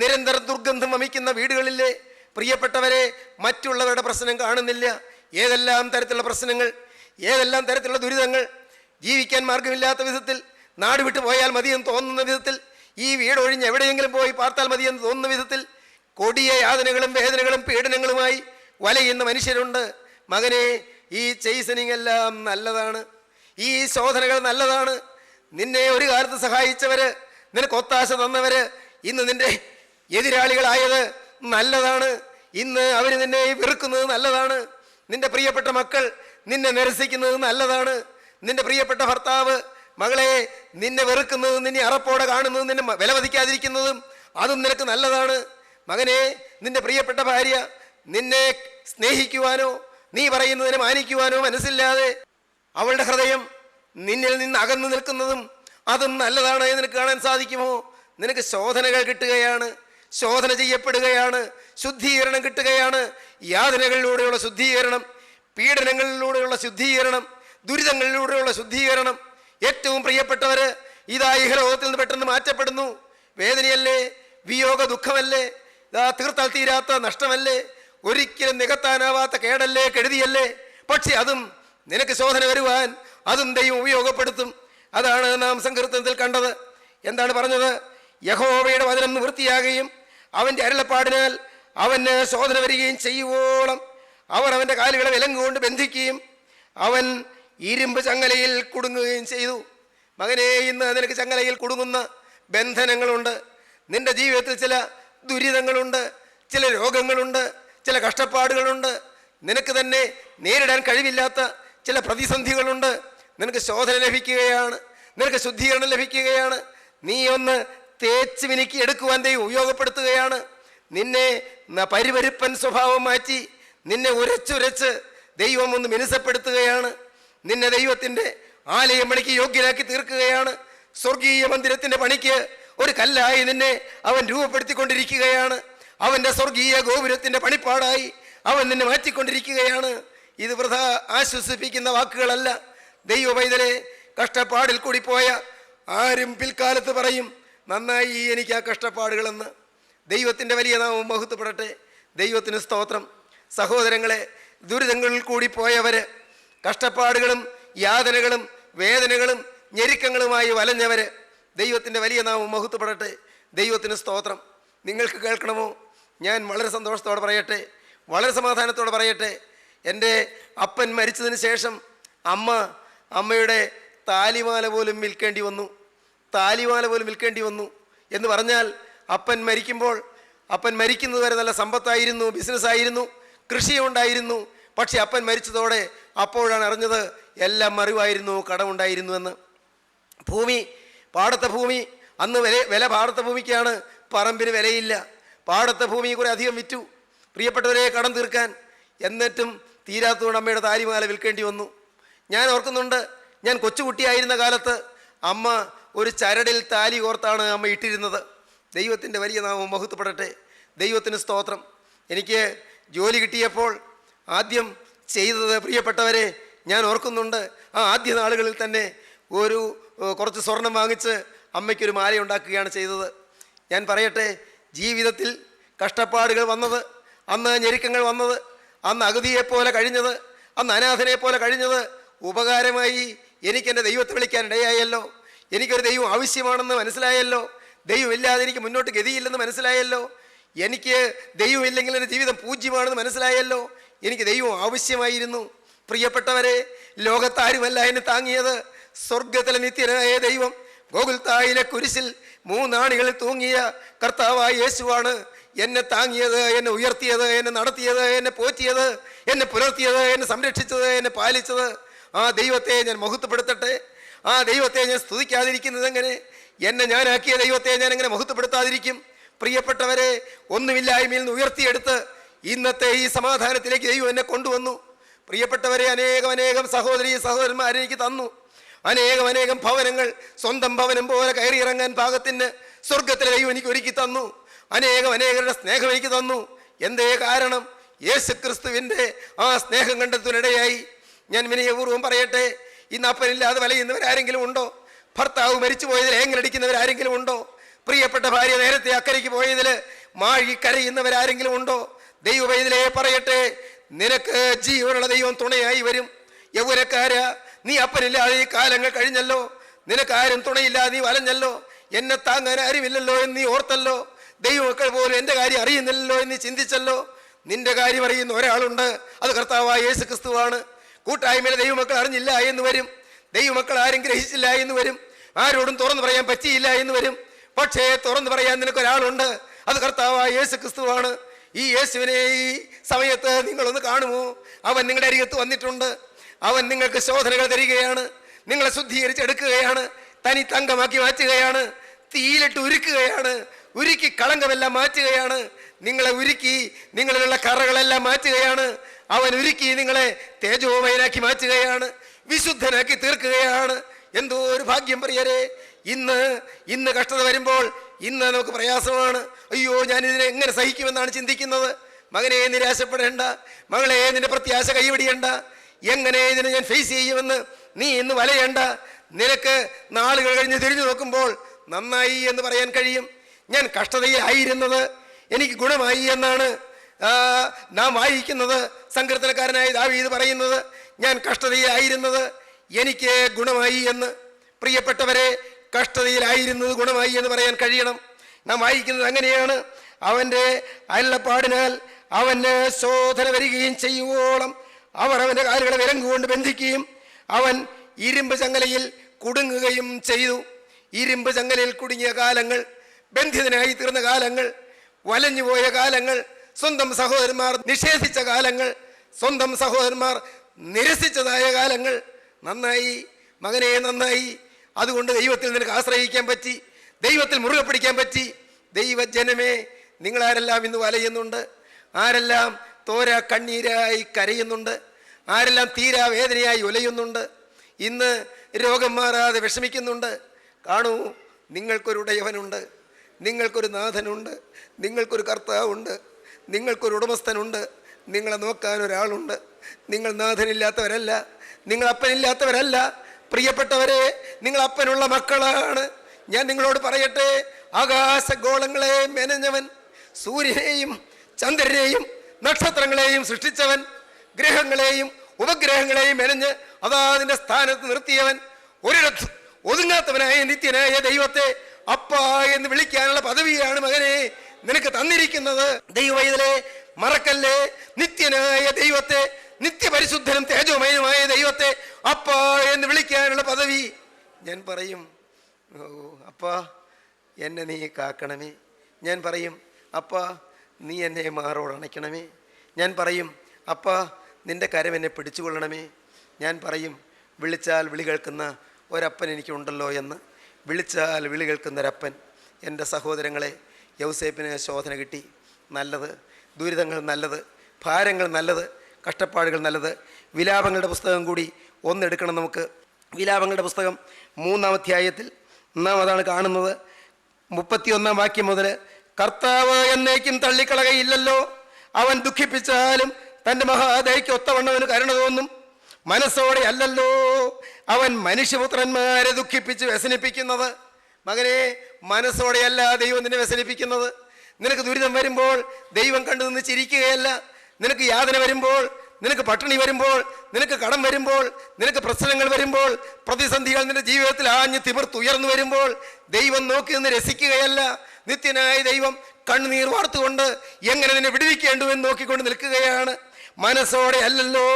നിരന്തരം ദുർഗന്ധം വമിക്കുന്ന വീടുകളില്ലേ? പ്രിയപ്പെട്ടവരെ, മറ്റുള്ളവരുടെ പ്രശ്നം കാണുന്നില്ല. ഏതെല്ലാം തരത്തിലുള്ള പ്രശ്നങ്ങൾ, ഏതെല്ലാം തരത്തിലുള്ള ദുരിതങ്ങൾ, ജീവിക്കാൻ മാർഗമില്ലാത്ത വിധത്തിൽ, നാട് വിട്ടു പോയാൽ മതിയെന്ന് തോന്നുന്ന വിധത്തിൽ, ഈ വീടൊഴിഞ്ഞ് എവിടെയെങ്കിലും പോയി പാർത്താൽ മതിയെന്ന് തോന്നുന്ന വിധത്തിൽ കൊടിയ യാതനകളും വേദനകളും പീഡനങ്ങളുമായി വലയുന്ന മനുഷ്യരുണ്ട്. മകനെ, ഈ ചെയ്സനിങ് എല്ലാം നല്ലതാണ്, ഈ ശോധനകൾ നല്ലതാണ്. നിന്നെ ഒരു കാലത്ത് സഹായിച്ചവര്, നിനക്ക് ഒത്താശ തന്നവര് ഇന്ന് നിന്റെ എതിരാളികളായത് നല്ലതാണ്. ഇന്ന് അവർ നിന്നെ വെറുക്കുന്നത് നല്ലതാണ്. നിന്റെ പ്രിയപ്പെട്ട മക്കൾ നിന്നെ നിരസിക്കുന്നത് നല്ലതാണ്. നിന്റെ പ്രിയപ്പെട്ട ഭർത്താവ് മകളെ നിന്നെ വെറുക്കുന്നതും നിന്നെ അറപ്പോടെ കാണുന്നതും നിന്നെ വിലമതിക്കാതിരിക്കുന്നതും അതും നിനക്ക് നല്ലതാണ്. മകനെ, നിന്റെ പ്രിയപ്പെട്ട ഭാര്യ നിന്നെ സ്നേഹിക്കുവാനോ നീ പറയുന്നതിനെ മാനിക്കുവാനോ മനസ്സില്ലാതെ അവളുടെ ഹൃദയം നിന്നിൽ നിന്ന് അകന്നു നിൽക്കുന്നതും അതും നല്ലതാണ് എന്ന് നിനക്ക് കാണാൻ സാധിക്കുമോ? നിനക്ക് ശോധനകൾ കിട്ടുകയാണ്, ശോധന ചെയ്യപ്പെടുകയാണ്, ശുദ്ധീകരണം കിട്ടുകയാണ്. യാതനകളിലൂടെയുള്ള ശുദ്ധീകരണം, പീഡനങ്ങളിലൂടെയുള്ള ശുദ്ധീകരണം, ദുരിതങ്ങളിലൂടെയുള്ള ശുദ്ധീകരണം. ഏറ്റവും പ്രിയപ്പെട്ടവർ ഇതാ ഇഹലോകത്തിൽ നിന്ന് പെട്ടെന്ന് മാറ്റപ്പെടുന്നു. വേദനയല്ലേ, വിയോഗ ദുഃഖമല്ലേ, ഇതാ തീർത്താൽ തീരാത്ത നഷ്ടമല്ലേ, ഒരിക്കലും നികത്താനാവാത്ത കേടല്ലേ, കെടുതിയല്ലേ. പക്ഷെ അതും നിനക്ക് ശോധന വരുവാൻ അതും ദൈവം ഉപയോഗപ്പെടുത്തും. അതാണ് നാം സങ്കീർത്തനത്തിൽ കണ്ടത്. എന്താണ് പറഞ്ഞത്? യഹോവയുടെ വചനം നിവൃത്തിയാകുകയും അവൻ്റെ അരുളപ്പാടിനാൽ അവന് ശോധന വരികയും ചെയ്യുവോളം അവർ അവൻ്റെ കാലുകളെ വിലങ്ങുകൊണ്ട് ബന്ധിക്കുകയും അവൻ ഇരുമ്പ് ചങ്ങലയിൽ കുടുങ്ങുകയും ചെയ്തു. മകനെ, ഇന്ന് നിനക്ക് ചങ്ങലയിൽ കുടുങ്ങുന്ന ബന്ധനങ്ങളുണ്ട്. നിന്റെ ജീവിതത്തിൽ ചില ദുരിതങ്ങളുണ്ട്, ചില രോഗങ്ങളുണ്ട്, ചില കഷ്ടപ്പാടുകളുണ്ട്. നിനക്ക് തന്നെ നേരിടാൻ കഴിവില്ലാത്ത ചില പ്രതിസന്ധികളുണ്ട്. നിനക്ക് ശോധന ലഭിക്കുകയാണ്, നിനക്ക് ശുദ്ധീകരണം ലഭിക്കുകയാണ്. നീ ഒന്ന് തേച്ച് മിനുക്കി എടുക്കുവാൻ ദൈവം ഉപയോഗപ്പെടുത്തുകയാണ്. നിന്നെ പരിപരുപ്പൻ സ്വഭാവം മാറ്റി നിന്നെ ഉരച്ചുരച്ച് ദൈവം ഒന്ന് മിനുസപ്പെടുത്തുകയാണ്. നിന്നെ ദൈവത്തിൻ്റെ ആലയം പണിക്ക് യോഗ്യനാക്കി തീർക്കുകയാണ്. സ്വർഗീയ മന്ദിരത്തിൻ്റെ പണിക്ക് ഒരു കല്ലായി നിന്നെ അവൻ രൂപപ്പെടുത്തിക്കൊണ്ടിരിക്കുകയാണ്. അവൻ്റെ സ്വർഗീയ ഗോപുരത്തിൻ്റെ പണിപ്പാടായി അവൻ നിന്നെ മാറ്റിക്കൊണ്ടിരിക്കുകയാണ്. ഇത് വൃഥാ ആശ്വസിപ്പിക്കുന്ന വാക്കുകളല്ല. ദൈവ പൈതലെ, കഷ്ടപ്പാടിൽ കൂടി പോയ ആരും പിൽക്കാലത്ത് പറയും, നന്നായി എനിക്ക് ആ കഷ്ടപ്പാടുകളെന്ന്. ദൈവത്തിൻ്റെ വലിയ നാമം മഹത്വപ്പെടട്ടെ. ദൈവത്തിന് സ്തോത്രം. സഹോദരങ്ങളെ, ദുരിതങ്ങളിൽ കൂടി പോയവർ, കഷ്ടപ്പാടുകളും യാതനകളും വേദനകളും ഞെരുക്കങ്ങളുമായി വലഞ്ഞവർ, ദൈവത്തിൻ്റെ വലിയ നാമം മഹത്വപ്പെടട്ടെ. ദൈവത്തിന് സ്തോത്രം. നിങ്ങൾക്ക് കേൾക്കണമോ? ഞാൻ വളരെ സന്തോഷത്തോടെ പറയട്ടെ, വളരെ സമാധാനത്തോടെ പറയട്ടെ. എൻ്റെ അപ്പൻ മരിച്ചതിന് ശേഷം അമ്മയുടെ താലിമാല പോലും വിൽക്കേണ്ടി വന്നു. താലിമാല പോലും വിൽക്കേണ്ടി വന്നു എന്ന് പറഞ്ഞാൽ, അപ്പൻ മരിക്കുന്നത് വരെ നല്ല സമ്പത്തായിരുന്നു, ബിസിനസ്സായിരുന്നു, കൃഷിയുണ്ടായിരുന്നു. പക്ഷെ അപ്പൻ മരിച്ചതോടെ അപ്പോഴാണ് അറിഞ്ഞത് എല്ലാം മറിവായിരുന്നു, കടമുണ്ടായിരുന്നുവെന്ന്. പാടത്തെ ഭൂമി, അന്ന് വില പാടത്തെ ഭൂമിക്കാണ്. പറമ്പിന് വിലയില്ല. പാടത്തെ ഭൂമി കുറെ അധികം വിറ്റു പ്രിയപ്പെട്ടവരെ കടം തീർക്കാൻ. എന്നിട്ടും തീരാത്തതുകൊണ്ട് അമ്മയുടെ താലിമാല വിൽക്കേണ്ടി വന്നു. ഞാൻ ഓർക്കുന്നുണ്ട്, ഞാൻ കൊച്ചുകുട്ടിയായിരുന്ന കാലത്ത് അമ്മ ഒരു ചരടിൽ താലി കോർത്താണ് അമ്മ ഇട്ടിരുന്നത്. ദൈവത്തിൻ്റെ വലിയ നാമം മഹത്വപ്പെടട്ടെ. ദൈവത്തിന് സ്തോത്രം. എനിക്ക് ജോലി കിട്ടിയപ്പോൾ ആദ്യം ചെയ്തത് പ്രിയപ്പെട്ടവരെ ഞാൻ ഓർക്കുന്നുണ്ട്, ആ ആദ്യ നാളുകളിൽ തന്നെ കുറച്ച് സ്വർണം വാങ്ങിച്ച് അമ്മയ്ക്കൊരു മാല ഉണ്ടാക്കുകയാണ് ചെയ്തത്. ഞാൻ പറയട്ടെ, ജീവിതത്തിൽ കഷ്ടപ്പാടുകൾ വന്നത്, അന്ന് ഞെരുക്കങ്ങൾ വന്നത്, അന്ന് അഗതിയെപ്പോലെ കഴിഞ്ഞത്, അന്ന് അനാഥനെ പോലെ കഴിഞ്ഞത് ഉപകാരമായി. എനിക്കെൻ്റെ ദൈവത്തെ വിളിക്കാൻ ഇടയായല്ലോ. എനിക്കൊരു ദൈവം ആവശ്യമാണെന്ന് മനസ്സിലായല്ലോ. ദൈവമില്ലാതെ എനിക്ക് മുന്നോട്ട് ഗതിയില്ലെന്ന് മനസ്സിലായല്ലോ. എനിക്ക് ദൈവമില്ലെങ്കിൽ എൻ്റെ ജീവിതം പൂജ്യമാണെന്ന് മനസ്സിലായല്ലോ. എനിക്ക് ദൈവം ആവശ്യമായിരുന്നു. പ്രിയപ്പെട്ടവരെ, ലോകത്താരുമല്ല എന്നെ താങ്ങിയത്, സ്വർഗത്തിലെ നിത്യനായ ദൈവം ഗോകുൽത്തായിലെ കുരിശിൽ 3 ആണികളിൽ തൂങ്ങിയ കർത്താവായ യേശുവാണ് എന്നെ താങ്ങിയത്, എന്നെ ഉയർത്തിയത്, എന്നെ നടത്തിയത്, എന്നെ പോറ്റിയത്, എന്നെ പുലർത്തിയത്, എന്നെ സംരക്ഷിച്ചത്, എന്നെ പാലിച്ചത്. ആ ദൈവത്തെ ഞാൻ മഹത്വപ്പെടുത്തട്ടെ. ആ ദൈവത്തെ ഞാൻ സ്തുതിക്കാതിരിക്കുന്നത് എങ്ങനെ? എന്നെ ഞാനാക്കിയ ദൈവത്തെ ഞാൻ എങ്ങനെ മഹത്വപ്പെടുത്താതിരിക്കും? പ്രിയപ്പെട്ടവരെ, ഒന്നുമില്ലായ്മയിൽ നിന്ന് ഉയർത്തിയെടുത്ത് ഇന്നത്തെ ഈ സമാധാനത്തിലേക്ക് ദൈവം എന്നെ കൊണ്ടുവന്നു. പ്രിയപ്പെട്ടവരെ, അനേകം സഹോദരീ സഹോദരന്മാരെ എനിക്ക് തന്നു. അനേകം ഭവനങ്ങൾ സ്വന്തം ഭവനം പോലെ കയറിയിറങ്ങാൻ പാകത്തിന് സ്വർഗത്തിലെ ദൈവം എനിക്ക് ഒരുക്കി തന്നു. അനേകരുടെ സ്നേഹം എനിക്ക് തന്നു. എന്തേ കാരണം? യേശു ക്രിസ്തുവിൻ്റെ ആ സ്നേഹം കണ്ടെത്തുന്നിടയായി. ഞാൻ വിനയപൂർവ്വം പറയട്ടെ, ഇന്ന് അപ്പനില്ലാതെ വലയുന്നവരാരെങ്കിലും ഉണ്ടോ? ഭർത്താവ് മരിച്ചു പോയതിൽ ഏങ്ങലടിക്കുന്നവരാരെങ്കിലും ഉണ്ടോ? പ്രിയപ്പെട്ട ഭാര്യ നേരത്തെ അക്കരയ്ക്ക് പോയതിൽ മാഴി കരയുന്നവരാരെങ്കിലും ഉണ്ടോ? ദൈവവേദിലേ പറയട്ടെ, നിനക്ക് ജീവനുള്ള ദൈവം തുണയായി വരും. യൗവനക്കാരാ, നീ അപ്പനില്ലാതെ ഈ കാലങ്ങൾ കഴിഞ്ഞല്ലോ. നിനക്കാരും തുണയില്ലാതെ നീ വലഞ്ഞല്ലോ. എന്നെ താങ്ങാൻ ആരുമില്ലല്ലോ എന്ന് നീ ഓർത്തല്ലോ. ദൈവമക്കൾ പോലും എൻ്റെ കാര്യം അറിയുന്നില്ലല്ലോ എന്ന് നീ ചിന്തിച്ചല്ലോ. നിന്റെ കാര്യം അറിയുന്ന ഒരാളുണ്ട്, അത് കർത്താവായ യേശു ക്രിസ്തുവാണ്. കൂട്ടായ്മയിലെ ദൈവമക്കൾ അറിഞ്ഞില്ല എന്ന് വരും, ദൈവമക്കൾ ആരും ഗ്രഹിച്ചില്ല എന്ന് വരും, ആരോടും തുറന്നു പറയാൻ പറ്റിയില്ല എന്ന് വരും. പക്ഷേ തുറന്നു പറയാൻ നിനക്കൊരാളുണ്ട്, അത് കർത്താവായ യേശു ക്രിസ്തുവാണ്. ഈ യേശുവിനെ ഈ സമയത്ത് നിങ്ങളൊന്ന് കാണുമോ? അവൻ നിങ്ങളുടെ അരികത്ത് വന്നിട്ടുണ്ട്. അവൻ നിങ്ങൾക്ക് ശോധനകൾ തരികയാണ്, നിങ്ങളെ ശുദ്ധീകരിച്ചെടുക്കുകയാണ്, തനി തങ്കമാക്കി മാറ്റുകയാണ്, തീയിലിട്ട് ഉരുക്കുകയാണ്, ഉരുക്കി കളങ്കമെല്ലാം മാറ്റുകയാണ്, നിങ്ങളെ ഉരുക്കി നിങ്ങളിലുള്ള കറകളെല്ലാം മാറ്റുകയാണ്. അവൻ ഉരുക്കി നിങ്ങളെ തേജോമയനാക്കി മാറ്റുകയാണ്, വിശുദ്ധനാക്കി തീർക്കുകയാണ്. എന്തോ ഒരു ഭാഗ്യം പ്രിയരെ. ഇന്ന് കഷ്ടത വരുമ്പോൾ ഇന്ന് നമുക്ക് പ്രയാസമാണ്. അയ്യോ, ഞാനിതിനെ എങ്ങനെ സഹിക്കുമെന്നാണ് ചിന്തിക്കുന്നത്. മകനെ നിരാശപ്പെടേണ്ട, മകളെ നിന്റെ പ്രത്യാശ കൈവിടിയണ്ട. എങ്ങനെ ഇതിനെ ഞാൻ ഫേസ് ചെയ്യുമെന്ന് നീ ഇന്ന് വലയേണ്ട. നിനക്ക് നാളുകൾ കഴിഞ്ഞ് തിരിഞ്ഞു നോക്കുമ്പോൾ നന്നായി എന്ന് പറയാൻ കഴിയും. ഞാൻ കഷ്ടതയിലായിരുന്നത് എനിക്ക് ഗുണമായി എന്നാണ് നാം വായിക്കുന്നത്. സങ്കീർത്തനക്കാരനായ ദാവീദ് പറയുന്നത്, ഞാൻ കഷ്ടതയിലായിരുന്നത് എനിക്ക് ഗുണമായി എന്ന്. പ്രിയപ്പെട്ടവരെ, കഷ്ടതയിലായിരുന്നത് ഗുണമായി എന്ന് പറയാൻ കഴിയണം. നാം വായിക്കുന്നത് അങ്ങനെയാണ്, അവൻ്റെ അരുളപ്പാടിനാൽ അവന് ശോധന വരികയും ചെയ്യുവോളം അവർ അവൻ്റെ കാലുകളെ വിലങ്ങുകൊണ്ട് ബന്ധിക്കുകയും അവൻ ഇരുമ്പ് ചങ്ങലയിൽ കുടുങ്ങുകയും ചെയ്തു. ഇരുമ്പ് ചങ്ങലയിൽ കുടുങ്ങിയ കാലങ്ങൾ, ബന്ധിതനായി തീർന്ന കാലങ്ങൾ, വലഞ്ഞുപോയ കാലങ്ങൾ, സ്വന്തം സഹോദരന്മാർ നിഷേധിച്ച കാലങ്ങൾ, സ്വന്തം സഹോദരന്മാർ നിരസിച്ചതായ കാലങ്ങൾ. നന്നായി മകനെ, നന്നായി. അതുകൊണ്ട് ദൈവത്തിൽ നിനക്ക് ആശ്രയിക്കാൻ പറ്റി, ദൈവത്തിൽ മുറുകെ പിടിക്കാൻ പറ്റി. ദൈവജനമേ, നിങ്ങളാരെല്ലാം ഇന്ന് വലയുന്നുണ്ട്, ആരെല്ലാം തോരാ കണ്ണീരായി കരയുന്നുണ്ട്, ആരെല്ലാം തീരാ വേദനയായി ഉലയുന്നുണ്ട്, ഇന്ന് രോഗം മാറാതെ വിഷമിക്കുന്നുണ്ട്. കാണൂ, നിങ്ങൾക്കൊരു ഉടയവനുണ്ട്, നിങ്ങൾക്കൊരു നാഥനുണ്ട്, നിങ്ങൾക്കൊരു കർത്താവുണ്ട്, നിങ്ങൾക്കൊരു ഉടമസ്ഥനുണ്ട്, നിങ്ങളെ നോക്കാൻ ഒരാളുണ്ട്. നിങ്ങൾ നാഥനില്ലാത്തവരല്ല, നിങ്ങൾ അപ്പനില്ലാത്തവരല്ല. പ്രിയപ്പെട്ടവരെ, നിങ്ങൾ അപ്പനുള്ള മക്കളാണ്. ഞാൻ നിങ്ങളോട് പറയട്ടെ, ആകാശഗോളങ്ങളെ മെനഞ്ഞവൻ, സൂര്യനെയും ചന്ദ്രനെയും നക്ഷത്രങ്ങളെയും സൃഷ്ടിച്ചവൻ, ഗ്രഹങ്ങളെയും ഉപഗ്രഹങ്ങളെയും മെനഞ്ഞ് അതാതിൻ്റെ സ്ഥാനത്ത് നിർത്തിയവൻ, ഒരിടത്ത് ഒതുങ്ങാത്തവനായ നിത്യനായ ദൈവത്തെ അപ്പ എന്ന് വിളിക്കാനുള്ള പദവിയാണ് മകനെ നിനക്ക് തന്നിരിക്കുന്നത്. ദൈവവൈതലേ, മറക്കല്ലേ, നിത്യനായ ദൈവത്തെ, നിത്യപരിശുദ്ധനും തേജോമയനുമായ ദൈവത്തെ അപ്പ എന്ന് വിളിക്കാനുള്ള പദവി. ഞാൻ പറയും, ഓ അപ്പ എന്നെ നീ കാക്കണമേ. ഞാൻ പറയും, അപ്പ നീ എന്നെ മാറോട് അണയ്ക്കണമേ. ഞാൻ പറയും, അപ്പ നിൻ്റെ കരം എന്നെ പിടിച്ചുകൊള്ളണമേ. ഞാൻ പറയും, വിളിച്ചാൽ വിളി കേൾക്കുന്ന ഒരപ്പൻ എനിക്കുണ്ടല്ലോ എന്ന്. വിളിച്ചാൽ വിളി കേൾക്കുന്നൊരപ്പൻ. എൻ്റെ സഹോദരങ്ങളെ, യൗസേപ്പിന് ശോധന കിട്ടി, നല്ലത്. ദുരിതങ്ങൾ നല്ലത്, ഭാരങ്ങൾ നല്ലത്, കഷ്ടപ്പാടുകൾ നല്ലത്. വിലാപങ്ങളുടെ പുസ്തകം കൂടി ഒന്നെടുക്കണം നമുക്ക്. വിലാപങ്ങളുടെ പുസ്തകം 3-ാം അധ്യായത്തിൽ നാം അതാണ് കാണുന്നത്. 31-ാം വാക്യം മുതൽ, കർത്താവ് എന്നേക്കും തള്ളിക്കളകയില്ലല്ലോ, അവൻ ദുഃഖിപ്പിച്ചാലും തൻ്റെ മഹാദയയ്ക്ക് ഒത്തവണ്ണവന് കരുണ തോന്നും. മനസ്സോടെ അല്ലല്ലോ അവൻ മനുഷ്യപുത്രന്മാരെ ദുഃഖിപ്പിച്ച് വ്യസനിപ്പിക്കുന്നത്. മകനെ, മനസ്സോടെയല്ല ദൈവം നിന്നെ വ്യസനിപ്പിക്കുന്നത്. നിനക്ക് ദുരിതം വരുമ്പോൾ ദൈവം കണ്ടു നിന്ന് ചിരിക്കുകയല്ല. നിനക്ക് യാതന വരുമ്പോൾ, നിനക്ക് പട്ടിണി വരുമ്പോൾ, നിനക്ക് കടം വരുമ്പോൾ, നിനക്ക് പ്രശ്നങ്ങൾ വരുമ്പോൾ, പ്രതിസന്ധികൾ നിന്റെ ജീവിതത്തിൽ ആഞ്ഞ് തിമിർത്തുയർന്നു വരുമ്പോൾ ദൈവം നോക്കി നിന്ന് രസിക്കുകയല്ല. നിത്യനായ ദൈവം കണ്ണുനീർ വാർത്തുകൊണ്ട് എങ്ങനെ നിന്നെ വിടുവിക്കേണ്ടുവെന്ന് നോക്കിക്കൊണ്ട് നിൽക്കുകയാണ്. മനസ്സോടെ അല്ലല്ലോ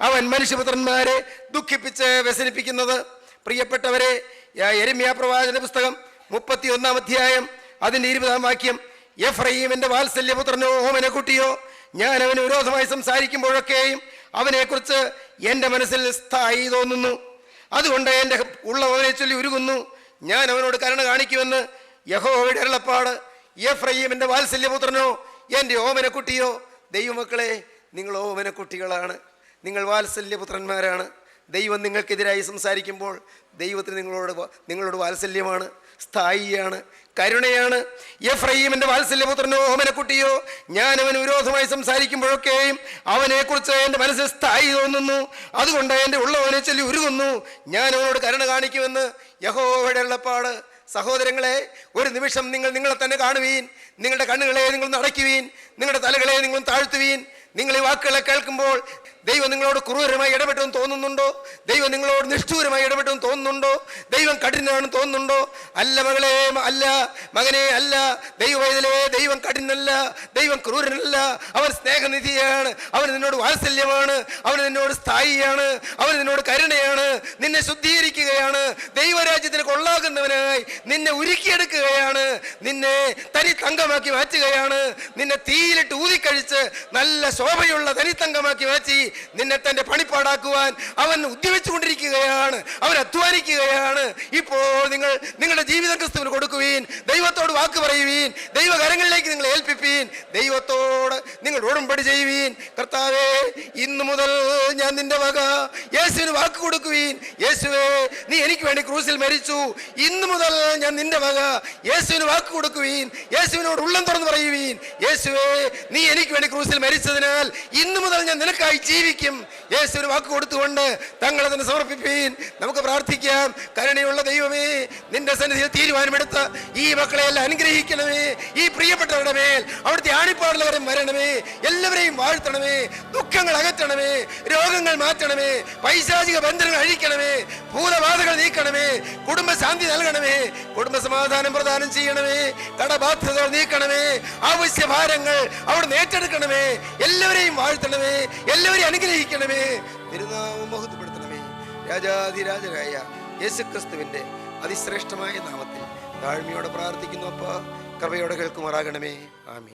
അവൻ മനുഷ്യപുത്രന്മാരെ ദുഃഖിപ്പിച്ച് വ്യസനിപ്പിക്കുന്നത്. പ്രിയപ്പെട്ടവരെ, യെരമ്യാ പ്രവാചകന്റെ പുസ്തകം 31-ാം അധ്യായം അതിൻ്റെ 20-ാം വാക്യം, എഫ്രയീമിന്റെ വാത്സല്യപുത്രനോ ഓമനക്കുട്ടിയോ, ഞാൻ അവന് വിരോധമായി സംസാരിക്കുമ്പോഴൊക്കെയും അവനെക്കുറിച്ച് എൻ്റെ മനസ്സിൽ സ്ഥായി തോന്നുന്നു. അതുകൊണ്ട് എൻ്റെ ഉള്ളവനെ ചൊല്ലി ഉരുകുന്നു. ഞാൻ അവനോട് കരുണ കാണിക്കുമെന്ന് യഹോവയുടെ അരുളപ്പാട്. എഫ്രയീമിന്റെ വാത്സല്യപുത്രനോ, എൻ്റെ ഓമനക്കുട്ടിയോ. ദൈവമക്കളെ, നിങ്ങൾ ഓമനക്കുട്ടികളാണ്, നിങ്ങൾ വാത്സല്യപുത്രന്മാരാണ്. ദൈവം നിങ്ങൾക്കെതിരായി സംസാരിക്കുമ്പോൾ ദൈവത്തിന് നിങ്ങളോട് വാത്സല്യമാണ്, സ്ഥായിയാണ്, കരുണയാണ്. എഫ്രയീമിന്റെ വാത്സല്യപുത്രനോ ഓമനക്കുട്ടിയോ, ഞാൻ അവന് വിരോധമായി സംസാരിക്കുമ്പോഴൊക്കെയും അവനെക്കുറിച്ച് എൻ്റെ മനസ്സിൽ സ്ഥായി തോന്നുന്നു. അതുകൊണ്ട് എൻ്റെ ഉള്ളവനെ ചൊല്ലി ഉരുകുന്നു. ഞാൻ അവനോട് കരുണ കാണിക്കുമെന്ന് യഹോവയുടെ അരുളപ്പാട്. സഹോദരങ്ങളെ, ഒരു നിമിഷം നിങ്ങൾ നിങ്ങളെ തന്നെ കാണുവീൻ. നിങ്ങളുടെ കണ്ണുകളെ നിങ്ങൾ അടയ്ക്കുവീൻ, നിങ്ങളുടെ തലകളെ നിങ്ങൾ താഴ്ത്തുവീൻ. നിങ്ങൾ ഈ വാക്കുകളെ കേൾക്കുമ്പോൾ ദൈവം നിങ്ങളോട് ക്രൂരമായി ഇടപെട്ടെന്ന് തോന്നുന്നുണ്ടോ? ദൈവം നിങ്ങളോട് നിഷ്ഠൂരമായി ഇടപെട്ടെന്ന് തോന്നുന്നുണ്ടോ? ദൈവം കഠിനാണെന്ന് തോന്നുന്നുണ്ടോ? അല്ല മകളെ, അല്ല മകനെ, അല്ല ദൈവവേദലേ. ദൈവം കഠിനല്ല, ദൈവം ക്രൂരനല്ല. അവൻ സ്നേഹനിധിയാണ്, അവൻ നിന്നോട് വാത്സല്യമാണ്, അവൻ നിന്നോട് സ്ഥായിയാണ്, അവൻ നിന്നോട് കരുണയാണ്. നിന്നെ ശുദ്ധീകരിക്കുകയാണ്, ദൈവരാജ്യത്തിന് കൊള്ളാകുന്നവനായി നിന്നെ ഉരുക്കിയെടുക്കുകയാണ്, നിന്നെ തനി തങ്കമാക്കി മാറ്റുകയാണ്. നിന്നെ തീയിലിട്ട് ഊതിക്കഴിച്ച് നല്ല ശോഭയുള്ള തനിത്തങ്കമാക്കി മാറ്റി നിന്നെ തന്റെ പണിപ്പാടാക്കുവാൻ അവൻ ഉദ്യമിച്ചുകൊണ്ടിരിക്കുകയാണ്, അവൻ അധ്വാനിക്കുകയാണ്. ഇപ്പോൾ നിങ്ങൾ നിങ്ങളുടെ ജീവിതം ക്രിസ്തുവിന് കൊടുക്കുവീൻ, ദൈവത്തോട് വാക്ക് പറയുവീൻ, ദൈവകരങ്ങളിലേക്ക് നിങ്ങൾ ഏൽപ്പിപ്പീൻ, ദൈവത്തോട് നിങ്ങൾ ഉടമ്പടി ചെയ്യുവീൻ. കർത്താവേ, ഇന്നു മുതൽ ഞാൻ നിന്റെ വക യേശുവിന് വാക്ക് കൊടുക്കുവീൻ. യേശുവേ, നീ എനിക്ക് വേണ്ടി ക്രൂസിൽ മരിച്ചു, ഇന്നു മുതൽ ഞാൻ നിന്റെ വക യേശുവിന് വാക്ക് കൊടുക്കുവീൻ. യേശുവിനോട് ഉള്ളം തുറന്ന് പറയുവീൻ, യേശുവേ, നീ എനിക്ക് വേണ്ടി ക്രൂസിൽ മരിച്ചതിനാൽ ഇന്നു മുതൽ ഞാൻ നിനക്കായി ജീവിക്കും. യേശുവിന് വാക്ക് കൊടുത്തുകൊണ്ട് തങ്ങളെ തന്നെ സമർപ്പിപ്പീൻ. നമുക്ക് പ്രാർത്ഥിക്കാം. കരുണയുള്ള ദൈവമേ, നിന്റെ സന്നിധിയിൽ തീരുമാനമെടുത്ത ഈ മക്കളെയെല്ലാം അനുഗ്രഹിക്കണമേ. ഈ പ്രിയപ്പെട്ടവരുടെ മേൽ അവിടുത്തെ ആണിപ്പാടുള്ളവരും വരണമേ. എല്ലാവരെയും വാഴ്ത്തണമേ, ദുഃഖങ്ങൾ അകറ്റണമേ, രോഗങ്ങൾ മാറ്റണമേ, പൈശാചിക ബന്ധനങ്ങൾ അഴിക്കണമേ, ഭൂതബാധകൾ നീക്കണമേ, കുടുംബശാന്തി നൽകണമേ, കുടുംബ സമാധാനം പ്രദാനം ചെയ്യണമേ, കടബാധ്യതകൾ നീക്കണമേ, ആവശ്യഭാരങ്ങൾ അവിടെ ഏറ്റെടുക്കണമേ. എല്ലാവരെയും വാഴ്ത്തണമേ, എല്ലാവരെയും അനുഗ്രഹിക്കണമേ, തിരുനാമം മഹത്വപ്പെടുത്തണമേ. രാജാധിരാജനായ യേശുക്രിസ്തുവിന്റെ അതിശ്രേഷ്ഠമായ നാമത്തിൽ താഴ്മയോടെ പ്രാർത്ഥിക്കുന്നു. അപ്പ കൃപയോടെ കേൾക്കുമാറാകണമേ. ആമീൻ.